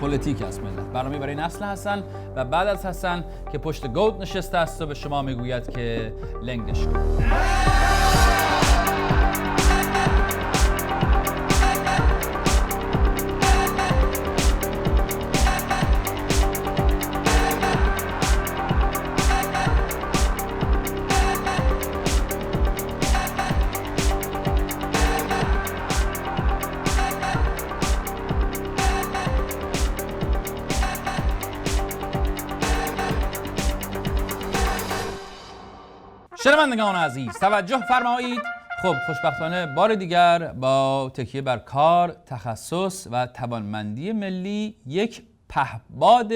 پلیتیک است ملت. برنامه برای نسل حسن و بعد از حسن که پشت گود نشسته است و به شما میگوید که لنگش کن. شنوندگان عزیز توجه فرمایید. خب خوشبختانه بار دیگر با تکیه بر کار، تخصص و توانمندی ملی یک پهپاد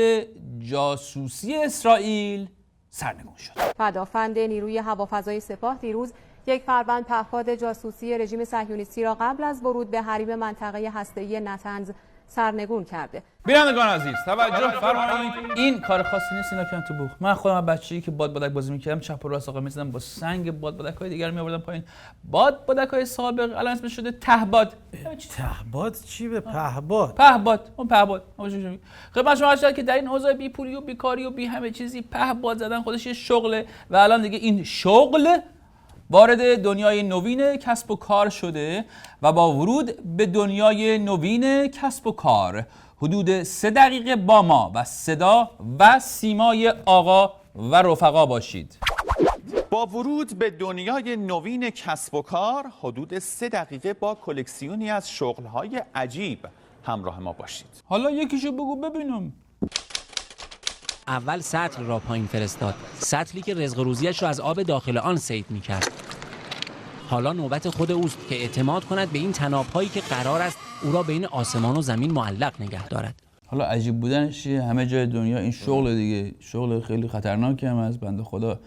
جاسوسی اسرائیل سرنگون شد. پدافند نیروی هوافضای سپاه دیروز یک فروند پهپاد جاسوسی رژیم صهیونیستی را قبل از ورود به حریم منطقه هسته‌ای نتنز سرنگون کرده. بینندگان عزیز توجه فرمایید. این کار خاصی نیست اینا که تو بوخ. من خودم بچگی که بادبادک بازی می‌کردم چپ و راست آقا می‌زدم با سنگ بادبادک‌های دیگر می‌آوردم پایین. بادبادک‌های سابق الان اسمش شده تهباد. تهباد چی به پهباد؟ پهباد. خدمت شما عرض که در این اوضاع بی پولی و بیکاری و بی همه چیزی پهباد زدن خودش یه شغله و الان دیگه این شغل وارد دنیای نوین کسب و کار شده و با ورود به دنیای نوین کسب و کار حدود 3 دقیقه با ما و صدا و سیمای آقا و رفقا باشید. با ورود به دنیای نوین کسب و کار حدود 3 دقیقه با کلکسیونی از شغل‌های عجیب همراه ما باشید. حالا یکیشو بگو ببینم. اول سطل را پایین فرستاد، سطلی که رزق و روزیش را از آب داخل آن صید می‌کرد. حالا نوبت خود اوست که اعتماد کند به این طناب‌هایی که قرار است او را بین آسمان و زمین معلق نگه دارد. حالا عجیب بودنش چیه؟ همه جای دنیا این شغل دیگه، شغل خیلی خطرناکی هم از بنده خدا.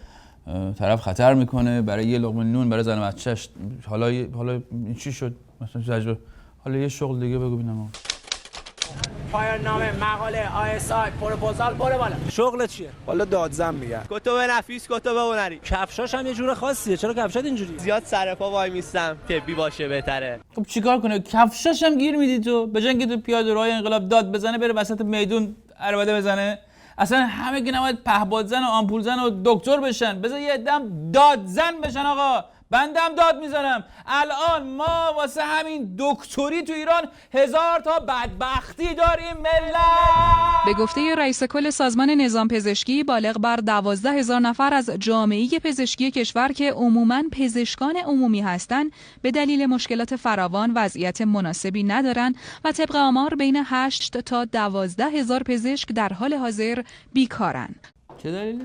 طرف خطر میکنه برای یه لقمه نون برای زن و بچه‌ش. حالا این چی شد؟ مثلا زجر. حالا یه شغل دیگه بگو ببینم. پایان‌نامه، مقاله، آی‌اس‌آی، پروپوزال، بره بالا. شغلت چیه؟ والا دادزن میگن. کتب نفیس، کتب هنری. کفشاش هم یه جور خاصیه. چرا کفشات اینجوری؟ زیاد سر پا وای میستم، طبی باشه بهتره. خب چیکار کنه؟ کفشاش هم گیر میدی تو. به جای اینکه تو پیاده‌روهای انقلاب داد بزنه بره وسط میدون عربده بزنه. اصلا همه که نباید پهپادزن و آمپولزن و دکتر بشن. بذار یه دم دادزن بشن آقا. بندم داد میزنم. الان ما واسه همین دکتری تو ایران 1000 تا بدبختی داریم ملت. به گفته رئیس کل سازمان نظام پزشکی بالغ بر 12,000 نفر از جامعه پزشکی کشور که عموماً پزشکان عمومی هستند به دلیل مشکلات فراوان وضعیت مناسبی ندارند و طبق آمار بین 8 تا 12,000 پزشک در حال حاضر بیکارند. چه دلیلی؟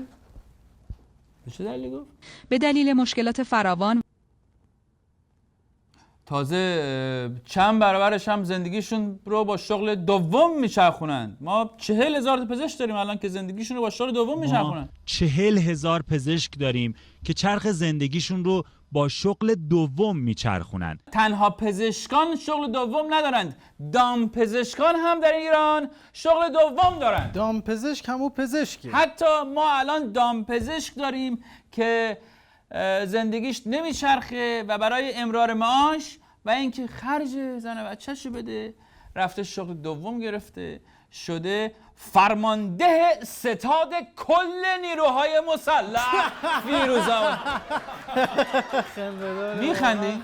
چه دلیلی گفت؟ به دلیل مشکلات فراوان. تازه چند برابرش هم زندگیشون رو با شغل دوم میچرخونن. ما 40,000 تا پزشک داریم الان که زندگیشون رو با شغل دوم میچرخونن. 40,000 پزشک داریم که چرخ زندگیشون رو با شغل دوم میچرخونن. تنها پزشکان شغل دوم ندارند، دام پزشکان هم در ایران شغل دوم دارند. دام پزشک همون پزشکی. حتی ما الان دام پزشک داریم که زندگیش نمیچرخه و برای امرار معاش و اینکه خرج زن و بچه‌شو بده رفته شغل دوم گرفته شده فرمانده ستاد کل نیروهای مسلح فیروزان. میخندی؟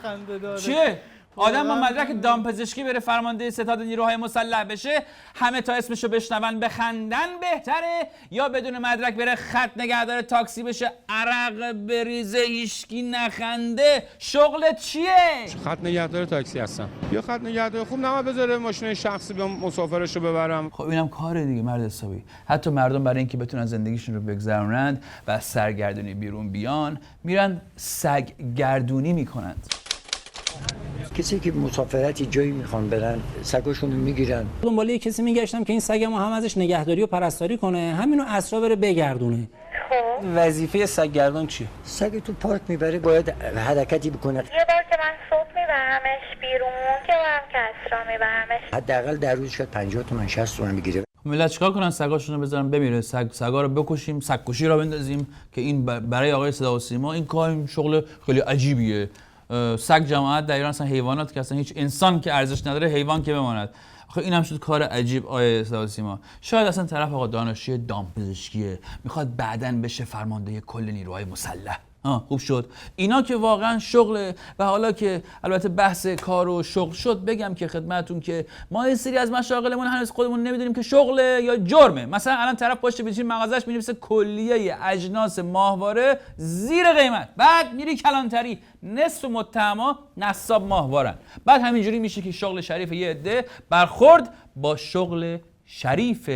چیه؟ آدم با مدرک دامپزشکی بره فرمانده ستاد نیروهای مسلح بشه همه تا اسمشو بشنون بخندن بهتره یا بدون مدرک بره خط نگهدار تاکسی بشه عرق بریزه هیچکی نخنده؟ شغلت چیه؟ خط نگهدار تاکسی هستم. یا خط نگهدار خوب نما بذاره ماشین شخصی بیام مسافرشو ببرم. خب اینم کاره دیگه مرد حسابی. حتی مردم برای اینکه بتونن زندگیشون رو بگذرونند و از سرگردونی بیرون بیان میرن سگ گردونی میکنند. کسی که مسافرتی جایی میخوان برن سگاشون میگیرن. دنبال یه کسی میگشتم که این سگمو هم ازش نگهداری و پرستاری کنه همینو اسرا بره بگردونه. خب وظیفه سگ گردان چیه؟ سگ تو پارک میبره باید حرکتی بکنه. یه بار که من صبح میبرمش بیرون که هم کسرا میبرمش حداقل در روز شاید 50 تومن 60 تومن بگیره. ملت چیکار کنن سگاشون رو بذارن بمیره؟ سگا رو بکشیم، سگکشی را بندازیم که این برای آقای صدا و سیما این کار شغل خیلی عجیبیه. سگ جماعت در ایران اصلا حیوانات که اصلا هیچ انسان که ارزش نداره حیوان که بماند. آخه اینم شد کار عجیب آیه سیما. شاید اصلا طرف آقا دانشجوی دامپزشکیه، میخواد بعداً بشه فرمانده کل نیروهای مسلح. خوب شد. اینا که واقعا شغله. و حالا که البته بحث کار و شغل شد، بگم که خدمتون که ما یه سری از مشاغلمون هنوز خودمون نمیدونیم که شغله یا جرمه. مثلا الان طرف پشت بنشین مغازش می‌نویسه کلیه اجناس ماهواره زیر قیمت، بعد میری کلانتری نصف متهما نصاب ماهوارن، بعد همینجوری میشه که شغل شریف یه عده برخورد با شغل شریف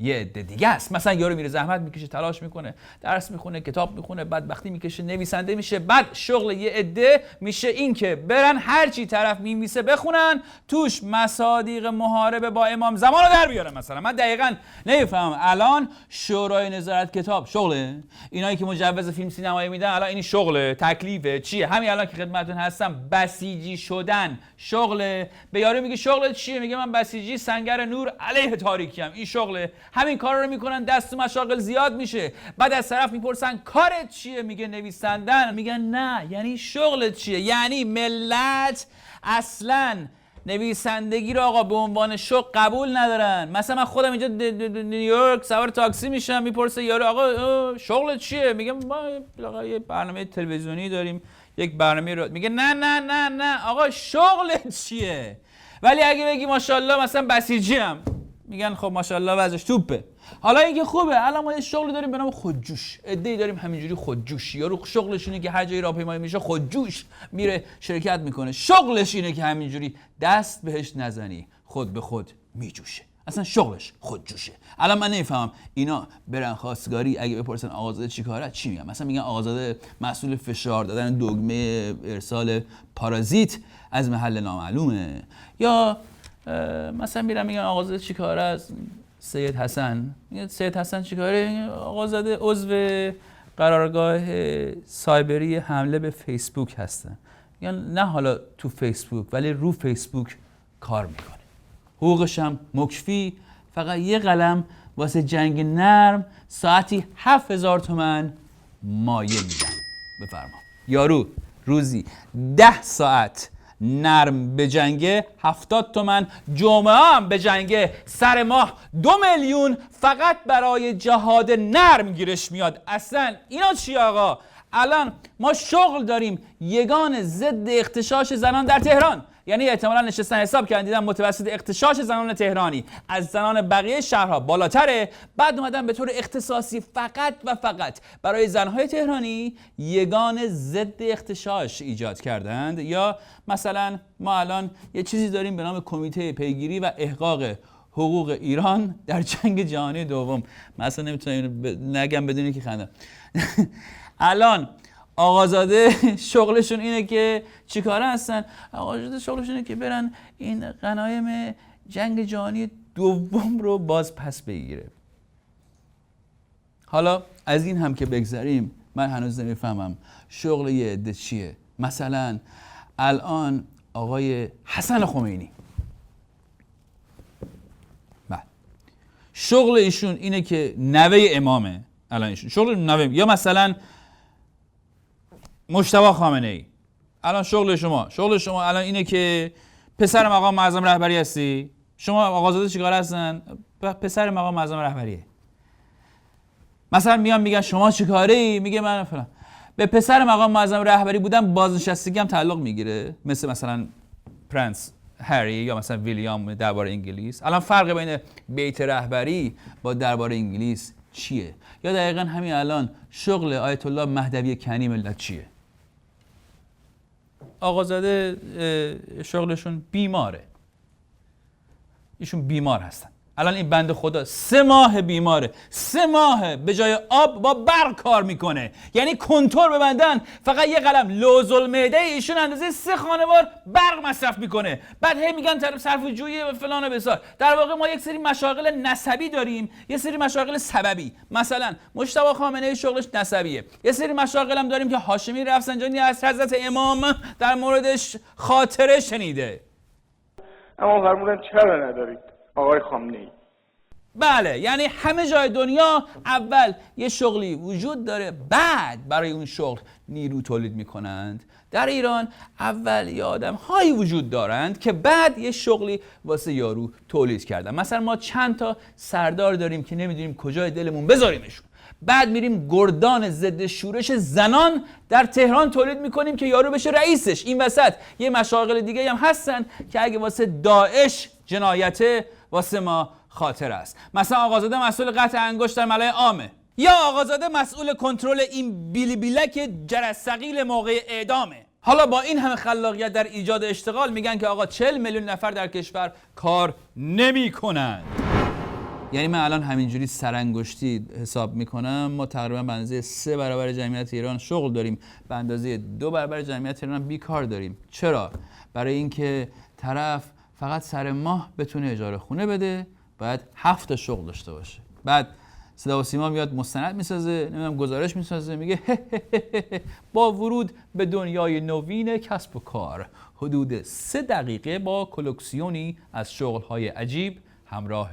یه عده دیگه است. مثلا یارو میره زحمت میکشه، تلاش میکنه، درس میخونه، کتاب میخونه، بعد وقتی میکشه نویسنده میشه. بعد شغل یه عده میشه این که برن هر چی طرف میمیسه بخونن، توش مصادیق محاربه با امام زمان رو در بیارن. مثلا من دقیقاً نمیفهمم الان شورای نظارت کتاب شغله، اینایی که مجوز فیلم سینمایی میدن الان این شغله، تکلیفه چیه؟ همین الان که خدمتتون هستم بسیجی شدن شغله. به یارو میگه شغلت چیه؟ میگه من بسیجی سنگر نور علیه تاریکی ام. این شغله. همین کار رو میکنن، دست و مشاغل زیاد میشه. بعد از طرف میپرسن کارت چیه؟ میگه نویسندن. میگن نه، یعنی شغلت چیه؟ یعنی ملت اصلا نویسندگی رو آقا به عنوان شغل قبول ندارن. مثلا من خودم اینجا نیویورک سوار تاکسی میشم، میپرسه یارو آقا شغلت چیه؟ میگم ما یه برنامه تلویزیونی داریم، یک برنامه رو. میگه نه نه نه نه آقا شغلت چیه؟ ولی اگه بگی ماشاءالله مثلا بسیجی ام، میگن خب ماشاءالله وضعش توپه. حالا اینکه خوبه، الان ما یه شغلی داریم به نام خودجوش. عده‌ای داریم همینجوری خودجوش. یارو شغلش اینه که هر جایی راهپیمایی میشه خودجوش میره شرکت میکنه. شغلش اینه که همینجوری دست بهش نزنی خود به خود میجوشه. اصلا شغلش خودجوشه. الان من نمیفهمم اینا برن خواستگاری اگه بپرسن آقازاده چیکاره چی میگن؟ مثلا میگن آقازاده مسئول فشار دادن دگمه ارسال پارازیت از محل نامعلومه. یا مثلا میرم میگن آقازاده چیکاره است؟ سید حسن. میگه سید حسن چیکاره؟ آقازاده عضو قرارگاه سایبری حمله به فیسبوک هستن. میگن نه حالا تو فیسبوک ولی رو فیسبوک کار میکنه. حقوقش هم مکفی، فقط یه قلم واسه جنگ نرم ساعتی 7000 تومان مایه میدن. بفرما. یارو روزی 10 ساعت نرم به جنگه 70 تومن، جمعه هم به جنگه، سر ماه 2 میلیون فقط برای جهاد نرم گیرش میاد. اصلا اینا چی آقا؟ الان ما شغل داریم یگان ضد اغتشاش زنان در تهران. یعنی احتمالا نشستن حساب کردن دیدن متوسط اغتشاش زنان تهرانی از زنان بقیه شهرها بالاتره، بعد اومدن به طور اختصاصی فقط و فقط برای زنهای تهرانی یگان ضد اغتشاش ایجاد کردند. یا مثلا ما الان یه چیزی داریم به نام کمیته پیگیری و احقاق حقوق ایران در جنگ جهانی دوم. مثلا نمیتونم نگم بدونی که خندم. الان آقازاده شغلشون اینه که چیکاره هستن؟ آقازاده شغلشون اینه که برن این غنایم جنگ جهانی دوم رو باز پس بگیره. حالا از این هم که بگذریم، من هنوز نمیفهمم شغل یه عده چیه. مثلا الان آقای حسن خمینی، شغل ایشون اینه که نوه امامه. الان ایشون شغل نوه. یا مثلا مجتبی خامنه‌ای، الان شغل شما الان اینه که پسر مقام معظم رهبری هستی. شما آقازاده چیکار هستن؟ پسر مقام معظم رهبریه. مثلا میگن شما چیکاره؟ میگه من فلان. به پسر مقام معظم رهبری بودن بازنشستگی هم تعلق میگیره، مثلا پرنس هری یا مثلا ویلیام دربار انگلیس. الان فرق بین بیت رهبری با دربار انگلیس چیه؟ یا دقیقاً همین الان شغل آیت الله مهدوی کنی ملت چیه؟ آقازاده شغلشون بیماره. ایشون بیمار هستن. الان این بنده خدا 3 ماه بیماره. 3 ماه به جای آب با برق کار میکنه. یعنی کنتور ببندن فقط یه قلم لوز المعده ایشون اندازه 3 خانوار برق مصرف میکنه. بعد هی میگن طرف صرفه‌جویی و فلان و بسار. در واقع ما یک سری مشاغل نسبی داریم، یه سری مشاغل سببی. مثلا مجتبی خامنه‌ای شغلش نسبیه. یه سری مشاغل هم داریم که هاشمی رفسنجانی از حضرت امام در موردش خاطره شنیده. اما فرمودن چرا ندارید آقای خامنه‌ای؟ بله، یعنی همه جای دنیا اول یه شغلی وجود داره، بعد برای اون شغل نیرو تولید میکنند. در ایران اول یه آدم هایی وجود دارند که بعد یه شغلی واسه یارو تولید کردن. مثلا ما چند تا سردار داریم که نمیدونیم کجای دلمون بذاریمشون، بعد میریم گردان ضد شورش زنان در تهران تولید میکنیم که یارو بشه رئیسش. این وسط یه مشاغل دیگه هم هستن که اگه واسه داعش جنایته، واسه ما خاطر است. مثلا آقازاده مسئول قطع انگشت در ملای عامه، یا آقازاده مسئول کنترل این بیلک جرثقیل موقع اعدامه. حالا با این همه خلاقیت در ایجاد اشتغال میگن که آقا 40 میلیون نفر در کشور کار نمیکنند. یعنی من الان همینجوری سرانگشتی حساب میکنم، ما تقریبا به اندازه 3 برابر جمعیت ایران شغل داریم، به اندازه 2 برابر جمعیت ایران بیکار داریم. چرا؟ برای اینکه طرف فقط سر ماه بتونه اجاره خونه بده، باید 7 تا شغل داشته باشه. بعد صدا و سیما میاد مستند میسازه، نمیدونم گزارش میسازه، میگه با ورود به دنیای نوین کسب و کار حدود 3 دقیقه با کلکسیونی از شغل‌های عجیب همراه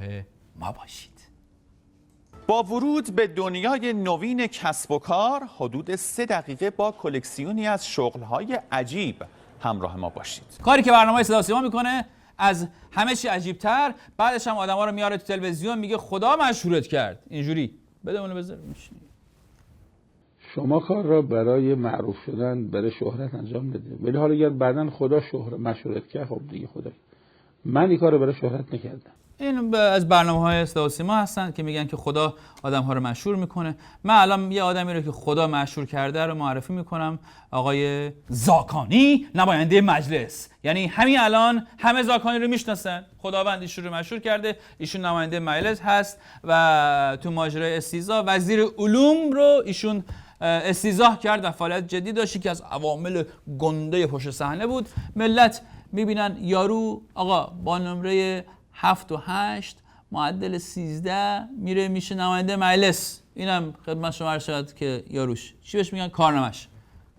ما باشید. با ورود به دنیای نوین کسب و کار حدود 3 دقیقه با کلکسیونی از شغل‌های عجیب همراه ما باشید. کاری که برنامه صدا و سیما میکنه از همه چی عجیب‌تر، بعدش هم آدم‌ها رو میاره تو تلویزیون میگه خدا مشهورت کرد. اینجوری بده اونو بذار میشینی. شما کار را برای معروف شدن، برای شهرت انجام بده، ولی حالا اگر بعداً خدا مشهورت کرد، خب دیگه خدا. من این کار رو برای شهرت نکردم. این از برنامه‌های صدا و سیما هستن که میگن که خدا آدم‌ها رو مشهور میکنه. من الان یه آدمی رو که خدا مشهور کرده رو معرفی میکنم، آقای زاکانی، نماینده مجلس. یعنی همین الان همه زاکانی رو میشناسن، خداوند ایشون رو مشهور کرده، ایشون نماینده مجلس هست و تو ماجرای استیضاح وزیر علوم رو ایشون استیضاح کرد و فعالیت جدی داشت که از عوامل گنده پشت صحنه بود. ملت میبینن یارو آقا با نمره 7 و 8 معدل 13 میره میشه نماینده مجلس. اینم خدمت شما عرض شد که یاروش چی بهش میگن؟ کارنامش.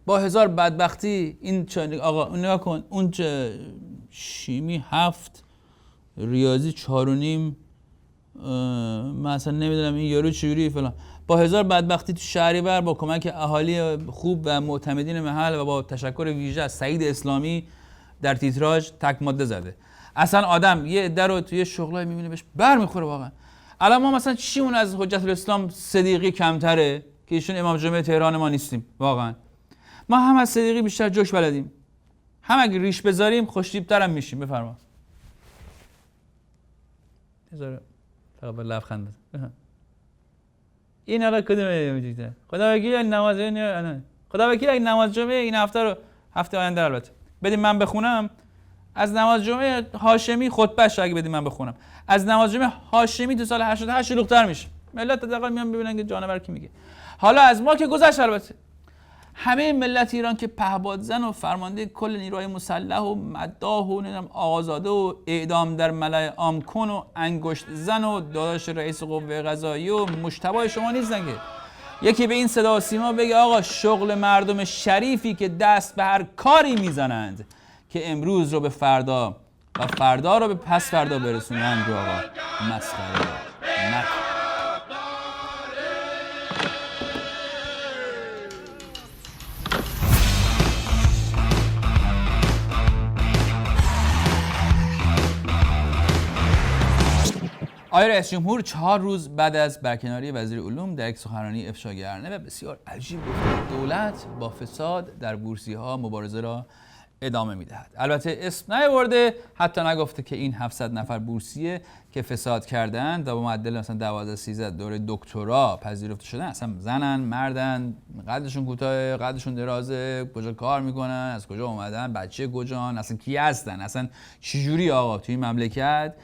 با هزار بدبختی این آقا اون نگاه کن، اون شیمی 7 ریاضی 4.5 مثلا نمیدونم این یارو چجوری فلان، با هزار بدبختی تو شهریور با کمک اهالی خوب و معتمدین محل و با تشکر ویژه از سعید اسلامی در تیتراژ تک ماده زده. اصلا آدم یه عده رو توی شغلای میبینه بهش برمیخوره واقعا. الان ما مثلا چیمون از حجت الاسلام صدیقی کمتره که ایشون امام جمعه تهران ما نیستیم. واقعا ما هم از صدیقی بیشتر جوک بلدیم، هم اگه ریش بذاریم خوش‌تیپ‌تر هم میشیم. بفرما. بذار فقط با لبخند بزن. این آقا کدومه میگه؟ خدا وکیل نماز نه، خدا وکیل اگه نماز جمعه این هفته رو هفته آینده البته بدیم من بخونم، از نماز جمعه هاشمی خطبه‌اش اگه بدیم من بخونم، از نماز جمعه هاشمی تو سال 88 شلوغ‌تر میشه. ملت حداقل میان ببینن که جانور کی میگه. حالا از ما که گذشت، البته همه ملت ایران که پهباد زن و فرمانده کل نیروهای مسلح و مداح و نمیدونم آقازاده و اعدام در ملأ عام کن و انگشت زن و داداش رئیس قوه قضاییه و مجتبی شما نیستن که یکی به این صدا و سیما بگه آقا شغل مردم شریفی که دست به هر کاری میزنند که امروز رو به فردا و فردا رو به پس فردا برسونند رو آقا مسخره نکن. آقای رئیس جمهور 4 روز بعد از برکناری وزیر علوم در یک سخنرانی افشاگرانه و بسیار عجیب گفت دولت با فساد در بورسی‌ها مبارزه را ادامه میدهد. البته اسم نیاورده، حتی نگفته که این 700 نفر بورسیه که فساد کردند و با معدل مثلا 12 13 دوره دکترا پذیرفته شدن، اصلا زنن، مردن، قدشون کوتاه، قدشون درازه، کجا کار میکنن، از کجا اومدن، بچه کجان، اصلا کی هستن، اصلا چجوری آقا توی این مملکت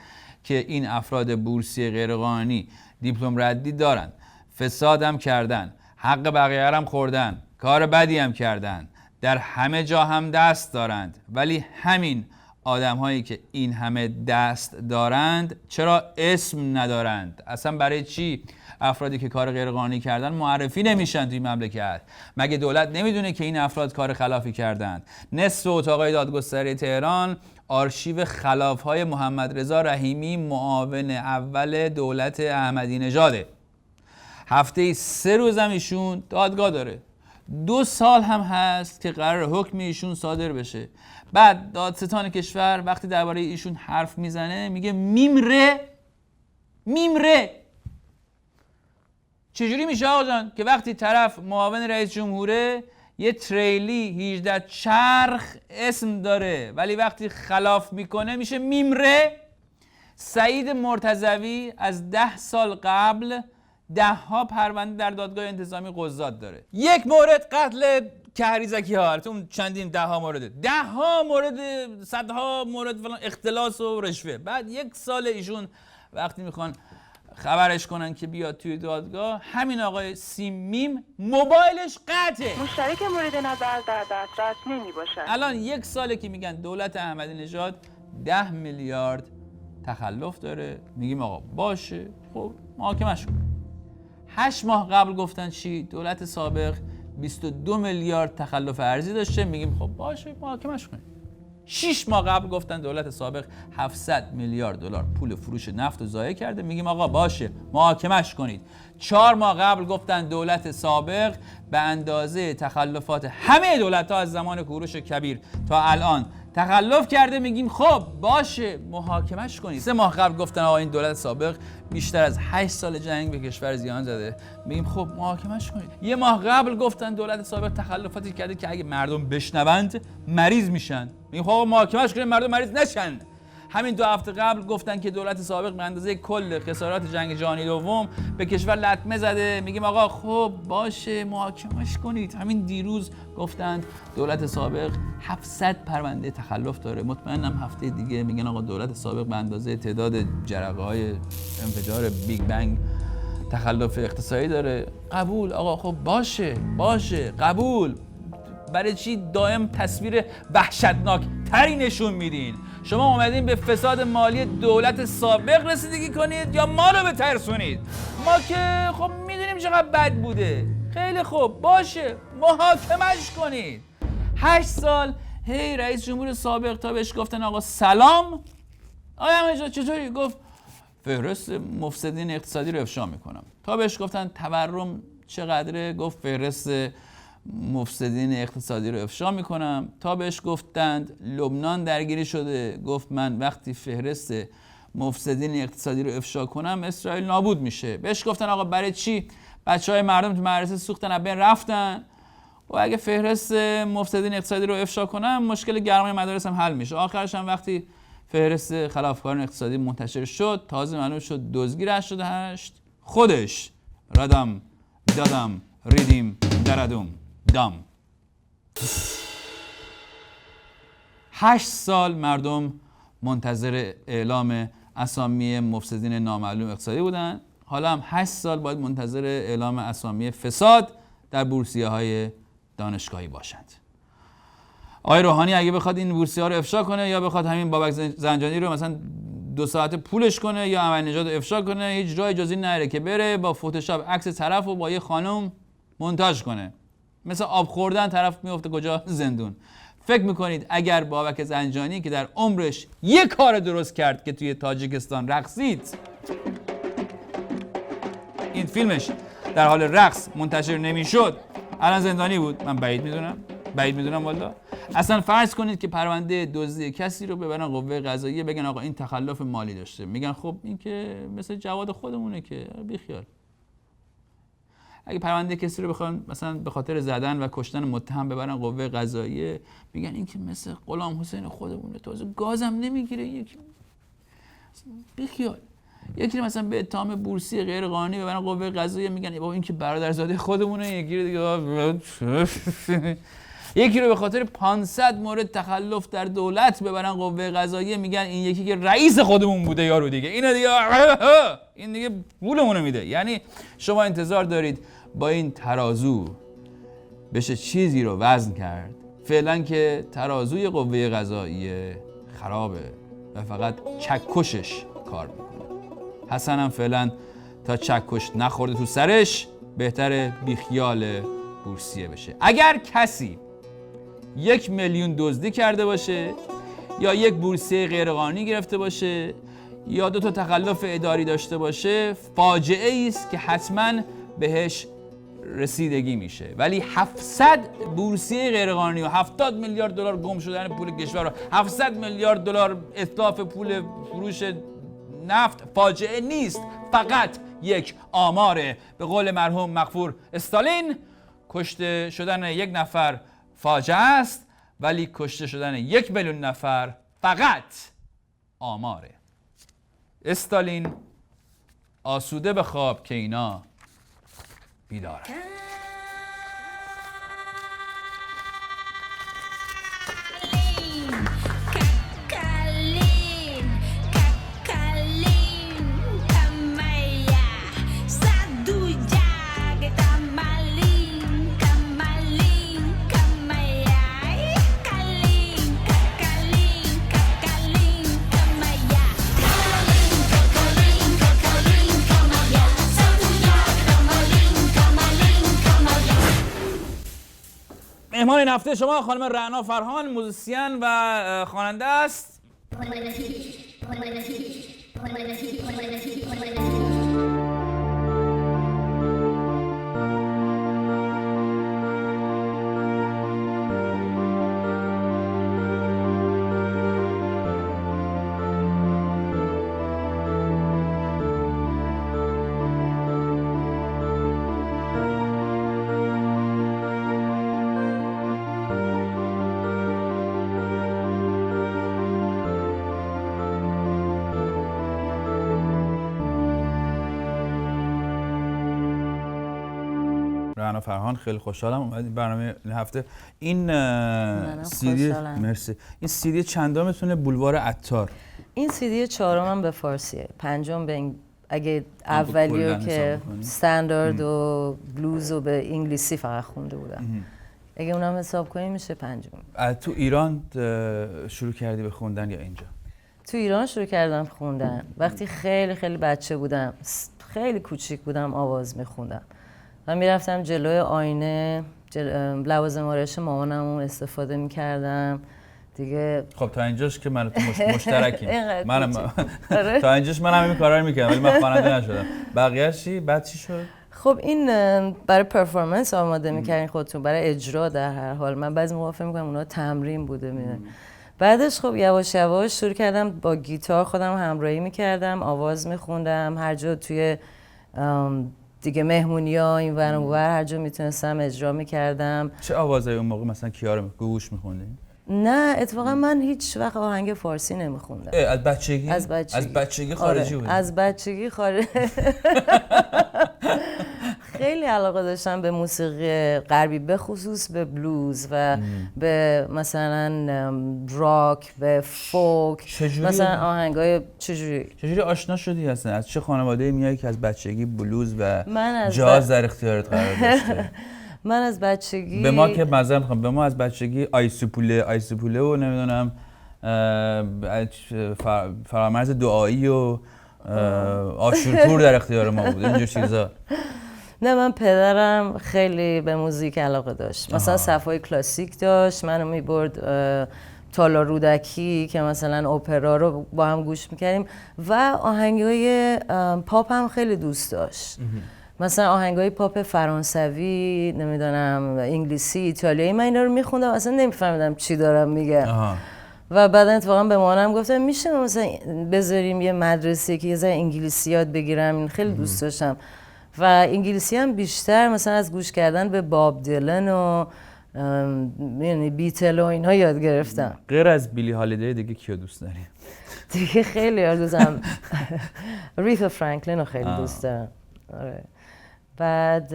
که این افراد بورسی غیرقانونی دیپلم ردی دارن، فساد هم کردن، حق بقیه هم خوردن، کار بدی هم کردن، در همه جا هم دست دارند، ولی همین آدم هایی که این همه دست دارند چرا اسم ندارند؟ اصلا برای چی افرادی که کار غیرقانونی کردن معرفی نمیشن توی مملکت؟ مگه دولت نمیدونه که این افراد کار خلافی کردند؟ نصف اتاقای دادگستری تهران آرشیو خلاف‌های محمد رضا رحیمی معاون اول دولت احمدی نژاده. هفته 3 روز هم ایشون دادگاه داره. 2 سال هم هست که قرار حکم ایشون صادر بشه. بعد دادستان کشور وقتی درباره ایشون حرف میزنه میگه میمره. چجوری میشه آقا جان که وقتی طرف معاون رئیس جمهوره یه تریلی 18 چرخ اسم داره ولی وقتی خلاف میکنه میشه میمره؟ سعید مرتضوی از 10 سال قبل 10 پرونده در دادگاه انتظامی قضات داره. یک مورد قتل کهریزکی ها، البته چندین 10 مورد، 10 مورد، 100 مورد فلان اختلاس و رشوه. بعد 1 سال ایشون وقتی میخوان خبرش کنن که بیاد توی دادگاه، همین آقای سیمیم موبایلش قطعه. مشترک مورد نظر در دسترس نمی باشد. الان 1 ساله که میگن دولت احمدی نژاد 10 میلیارد تخلف داره. میگیم آقا باشه، خب محاکمش کن. 8 ماه قبل گفتن چی؟ دولت سابق 22 میلیارد تخلف ارزی داشته. میگیم خب باشه محاکمش کنید. 6 ماه قبل گفتن دولت سابق 700 میلیارد دلار پول فروش نفت رو ضایع کرده. میگیم آقا باشه محاکمش کنید. 4 ماه قبل گفتن دولت سابق به اندازه تخلفات همه دولت‌ها از زمان کوروش کبیر تا الان تخلف کرده. میگیم خب باشه محاکمش کنید. 3 ماه قبل گفتن آقا این دولت سابق بیشتر از 8 سال جنگ به کشور زیان زده. میگیم خب محاکمش کنید. 1 ماه قبل گفتن دولت سابق تخلفاتی کرده که اگه مردم بشنوند مریض میشن. میگیم خب محاکمش کنید مردم مریض نشن. همین 2 هفته قبل گفتن که دولت سابق به اندازه کل خسارات جنگ جهانی دوم به کشور لطمه زده. میگیم آقا خب باشه محاکمش کنید. همین دیروز گفتند دولت سابق 700 پرونده تخلف داره. مطمئنم هفته دیگه میگن آقا دولت سابق به اندازه تعداد جرقه‌های انفجار بیگ بنگ تخلف اقتصادی داره. قبول آقا خب باشه قبول. برای چی دائم تصویر وحشتناک تری نشون میدین؟ شما اومدین به فساد مالی دولت سابق رسیدگی کنید یا ما رو بترسونید؟ ما که خب میدونیم چقدر بد بوده. خیلی خوب باشه محاکمش کنید. 8 سال هی رئیس جمهور سابق تا بهش گفتن آقا سلام آقا احمدی چطوری؟ گفت فهرست مفسدین اقتصادی رو افشا میکنم. تا بهش گفتن تورم چقدره؟ گفت فهرست مفسدین اقتصادی رو افشا میکنم. تا بهش گفتند لبنان درگیری شده، گفت من وقتی فهرست مفسدین اقتصادی رو افشا کنم اسرائیل نابود میشه. بهش گفتن آقا برای چی؟ بچهای مردم تو مدرسه سوختن از بین رفتن و اگه فهرست مفسدین اقتصادی رو افشا کنم مشکل گرمای مدارس هم حل میشه. آخرش هم وقتی فهرست خلافکاران اقتصادی منتشر شد تازه معلوم شد دزدگیر 88 خودش ردم دادم ریدیم دردم دام. 8 سال مردم منتظر اعلام اسامی مفسدین نامعلوم اقتصادی بودن. حالا هم 8 سال باید منتظر اعلام اسامی فساد در بورسیه‌های دانشگاهی باشند. آقای روحانی اگه بخواد این بورسیه‌ها رو افشا کنه یا بخواد همین بابک زنجانی رو مثلا 2 ساعته پولش کنه یا احمدی نژاد رو افشا کنه، هیچ جای جزئی نره که بره با فتوشاپ عکس طرف رو با یه خانم مونتاژ کنه. مثل آب خوردن طرف میفته کجا؟ زندون. فکر میکنید اگر بابک زنجانی که در عمرش یک کار درست کرد که توی تاجیکستان رقصید، این فیلمش در حال رقص منتشر نمیشد، الان زندانی بود؟ من بعید میدونم والله. اصلا فرض کنید که پرونده دزدی کسی رو ببرن قوه قضاییه بگن آقا این تخلف مالی داشته، میگن خب این که مثل جواد خودمونه که بیخیال. اگه پرونده کسی رو بخوان مثلا به خاطر زدن و کشتن متهم ببرن قوه قضاییه میگن این که مثل غلام حسین خودمونه، تازه گازم نمیگیره، یکی بیخیال. یکی مثلا به اتهام بورسی غیر قانونی ببرن قوه قضاییه میگن بابا این که برادرزاده خودمونه. یکی دیگه یکی رو به خاطر 500 مورد تخلف در دولت ببرن قوه قضاییه میگن این یکی که رئیس خودمون بوده یارو دیگه، این دیگه پولمون رو میده. یعنی شما انتظار دارید با این ترازو بشه چیزی رو وزن کرد؟ فعلا که ترازوی قوه قضاییه خرابه و فقط چکشش کار میکنه. حسن هم فعلا تا چکش نخورده تو سرش بهتره بیخیال بورسیه بشه. اگر کسی 1 میلیون دزدی کرده باشه یا یک بورسیه غیرقانونی گرفته باشه یا 2 تا تخلف اداری داشته باشه، فاجعه است که حتما بهش رسیدگی میشه. ولی 700 بورسیه غیرقانونی و 70 میلیارد دلار گم شدن پول کشور و 700 میلیارد دلار اتلاف پول فروش نفت فاجعه نیست، فقط یک آماره. به قول مرحوم مغفور استالین، کشته شدن 1 نفر فاجعه است، ولی کشته شدن 1 میلیون نفر فقط آماره. استالین آسوده به خواب که اینا بیدارن. مهمان این هفته شما خانم رعنا فرهان، موزیسین و خواننده است. رعنا فرهان، خیلی خوشحالم اومدید برنامه این هفته. این سیدی مرسی. این سیدی چندمتونه؟ بولوار عطار. این سیدی 4م به فارسیه، 5م به اگه اولیو که استاندارد و بلوز و به انگلیسی فقط خونده بودم. اگه اونم حساب کنیم میشه 5م. تو ایران شروع کردی به خوندن یا اینجا؟ تو ایران شروع کردم خوندن. وقتی خیلی بچه بودم، خیلی کوچیک بودم، آواز میخوندم. من میرفتم جلوی آینه، لوازم آرایش مامانم استفاده میکردم دیگه. خب تا اینجاش که من تو مشترکیم. تا اینجاش من همین کارا رو میکردم ولی من خواننده نشدم. بقیه‌اش چی؟ بعد چی شد؟ خب این برای پرفورمنس آماده میکردین خودتون، برای اجرا در هر حال. من بعضی موقع فکر می‌کنم اونا تمرین بوده میره. بعدش خب یواش یواش شروع کردم با گیتار خودم همراهی میکردم، آواز میخوندم، هر جا توی دیگه مهمونی‌ها این ور اون ور هر جا میتونستم اجرا میکردم. چه آوازایی اون موقع مثلا کیا رو گوش میخوندی؟ نه اتفاقا من هیچ وقت آهنگ فارسی نمیخوندم. از بچگی؟ از بچگی خارجی بود؟ از بچگی خارجی. خیلی علاقه داشتم به موسیقی غربی، به خصوص به بلوز و به مثلا راک، به فوک. مثلا آهنگای چجوری آشنا شدی اصلا؟ از چه خانواده‌ای میای که از بچگی بلوز و جاز در اختیارت قرار داشته؟ من از بچگی به ما که معذرت میخوام، به ما از بچگی آیسوپوله و نمیدونم فرامرز دعایی و آشورپور در اختیار ما بود، اینجور چیزا. نه من پدرم خیلی به موزیک علاقه داشت. مثلا صفای کلاسیک داشت، منو میبرد تالا رودکی که مثلا اپرا رو با هم گوش میکردیم و آهنگای پاپ هم خیلی دوست داشت. مثلا آهنگای پاپ فرانسوی، نمیدونم انگلیسی، ایتالیایی، من اینا رو میخوندم اصلا نمیفهمیدم چی دارم میگم. و بعد اتفاقا به مامانم گفتم میشه مثلا بذاریم یه مدرسه که یه ذره انگلیسی یاد بگیرم، این خیلی دوست داشتم. و انگلیسی هم بیشتر مثلا از گوش کردن به باب دیلن و یعنی بیتل و اینها یاد گرفتم. غیر از بیلی هالیدی دیگه کیو دوست داری؟ دیگه خیلی یاد دوستم. ریتا فرانکلین رو خیلی دوست دارم. آره. بعد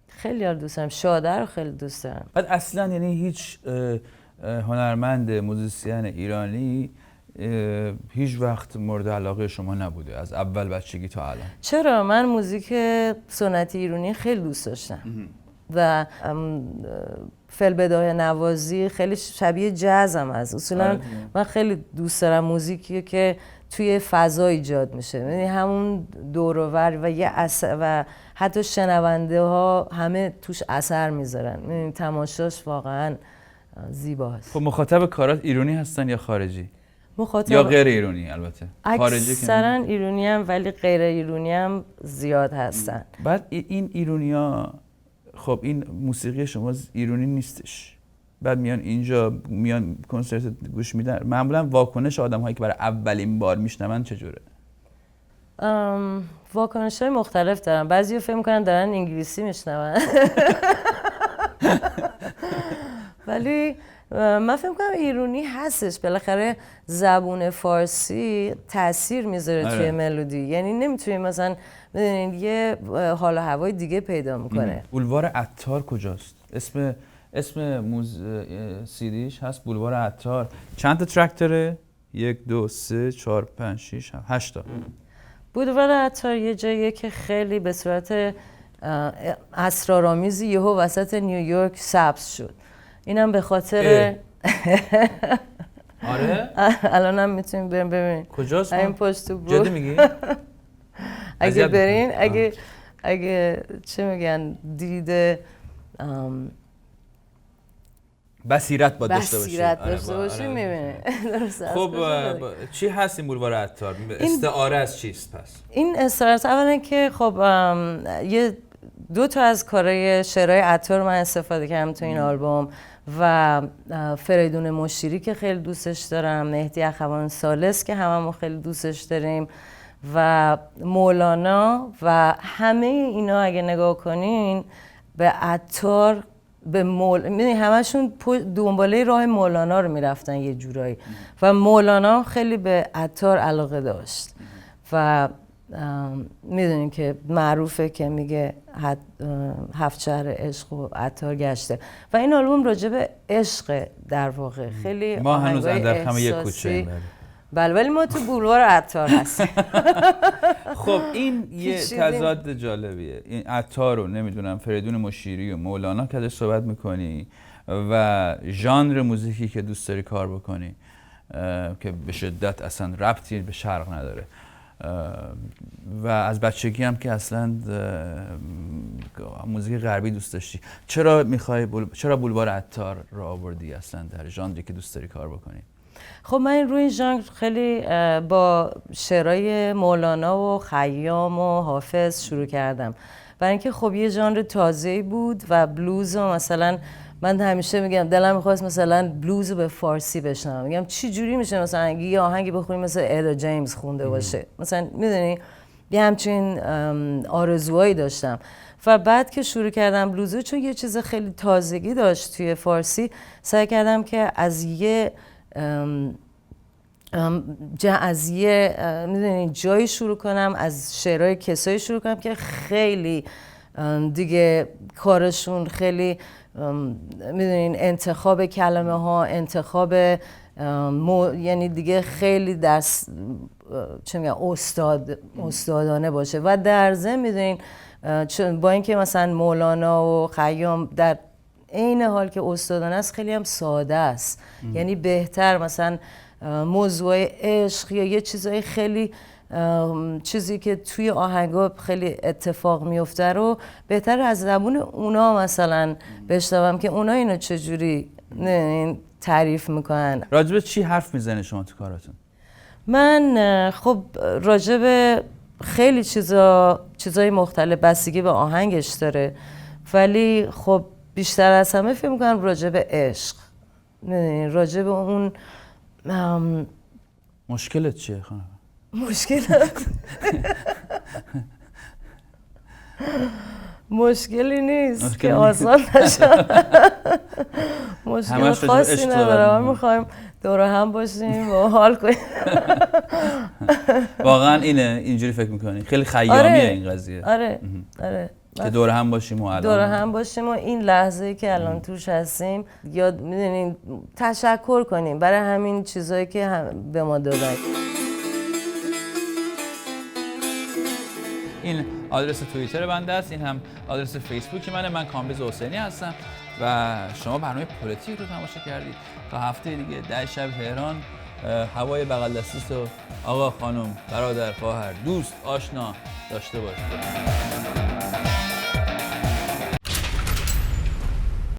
خیلی یاد دوستم، شاده رو خیلی دوست دارم. بعد اصلا یعنی هیچ هنرمند موزیسین ایرانی هیچ وقت مورد علاقه شما نبوده از اول بچگی تا الان؟ چرا؟ من موزیک سنتی ایرانی خیلی دوست داشتم. و فلبدای نوازی خیلی شبیه جاز هم هست. اصولا من خیلی دوست دارم موزیکی که توی فضا ایجاد میشه، یعنی همون دور و ور و یه اثر و حتی شنونده ها همه توش اثر میذارن، یعنی تماشاش واقعا زیباست. خب مخاطب کارات ایرانی هستن یا خارجی؟ مخاطب یا غیر ایرانی؟ البته اکثرا ایرانی هم، ولی غیر ایرانی هم زیاد هستن. بعد این ایرونیا، خب این موسیقی شما ایرانی نیستش، بعد میان اینجا میان کنسرت گوش میدن، معمولا واکنش آدم هایی که برای اولین بار میشنون چجوره؟ واکنش های مختلف دارن. بعضی فکر میکنن دارن انگلیسی میشنون ولی من فکر میکنم ایرانی هستش، بالاخره زبون فارسی تاثیر میذاره توی ملودی، یعنی نمیتونی مثلا بدونین یه حال و هوای دیگه پیدا میکنه. بولوار عطار کجاست؟ اسم سیدیش هست بولوار عطار. چند تا ترک داره؟ 1 2 3 4 5 6 8 تا. بولوار عطار یه جاییه که خیلی به صورت اسرارآمیزی یهو وسط نیویورک سبز شد. اینم به خاطر آره؟ الانم میتونیم بریم ببینیم کجاست؟ این پشت تو جدی میگی؟ اگه برین، اگه چه میگن دیده بصیرت با داشته باشی. بصیرت داشته باشی میبینی. خب چی هست این بولوار عطار؟ استعاره از چیست پس؟ این استعاره اولا که خب یه 2 تا از کارهای شعرهای عطار من استفاده کردم تو این آلبوم و فریدون مشیری که خیلی دوستش دارم، مهدی اخوان ثالث که هممون خیلی دوستش داریم و مولانا و همه اینا اگه نگاه کنین به عطار همشون دنباله راه مولانا رو میرفتن یه جورایی و مولانا خیلی به عطار علاقه داشت و میدونین که معروفه که میگه 7 شهر عشق و عطار گشته و این آلبوم راجع به عشق در واقع خیلی ما هنوز در خم یک کوچه بله ولی ما تو بولوار عطار هستیم. خب این یه تضاد جالبیه، این عطار رو نمیدونم فریدون مشیری و مولانا که ازش صحبت میکنی و ژانر موزیکی که دوست داری کار بکنی که به شدت اصلا ربطی به شرق نداره و از بچگی هم که اصلا موزیک غربی دوست داشتی، چرا بولوار عطار رو آوردی اصلا در ژانری که دوست داری کار بکنی؟ خب من روی این ژانر خیلی با شعرهای مولانا و خیام و حافظ شروع کردم، برای اینکه خب یه ژانر تازه‌ای بود و بلوز و مثلا من همیشه میگم دلم می‌خواست مثلا بلوز رو به فارسی بشنوم، میگم چی جوری میشه مثلا یه آهنگی بخونیم مثل ادا جیمز خونده باشه، مثلا میدونی یه همچین آرزوهایی داشتم و بعد که شروع کردم بلوزو چون یه چیز خیلی تازگی داشت توی فارسی سعی کردم که از یه میدونی جایی شروع کنم، از شعرهای کسایی شروع کنم که خیلی دیگه کارشون خیلی میدونین انتخاب کلمه ها، انتخاب یعنی دیگه خیلی چه میگم استادانه باشه و در ضمن میدونین با اینکه مثلا مولانا و خیام در عین حال که استادانه است خیلی هم ساده است، یعنی بهتر مثلا موضوع عشق یا یه چیزای خیلی چیزی که توی آهنگا خیلی اتفاق میفته رو بهتر از زبون اونا مثلا بشنوم که اونا اینو چجوری تعریف میکنن. راجب چی حرف میزنه شما تو کاراتون؟ من خب راجب خیلی چیزای مختلف بستگی به آهنگش داره، ولی خب بیشتر از همه فکر میکنم راجب عشق، راجب اون مشکلت چیه خانم؟ مشکلی نیست که آسان نشه. مشکل خاصی نداره، ما میخوایم دور هم باشیم و حال کنیم. واقعا اینجوری فکر میکنی؟ خیلی خیامیه این قضیه. آره که دور هم باشیم و دور هم باشیم و این لحظه‌ای که الان توش هستیم یاد میدونین تشکر کنیم برای همین چیزایی که به ما دادن. این آدرس توییتر بنده است، این هم آدرس فیسبوک منه. من کامبیز حسینی هستم و شما برنامه پلیتیک رو تماشا کردید. تا هفته دیگه 10 شب تهران، هوای بغل دستیست و آقا خانم برادر خواهر دوست آشنا داشته باشید.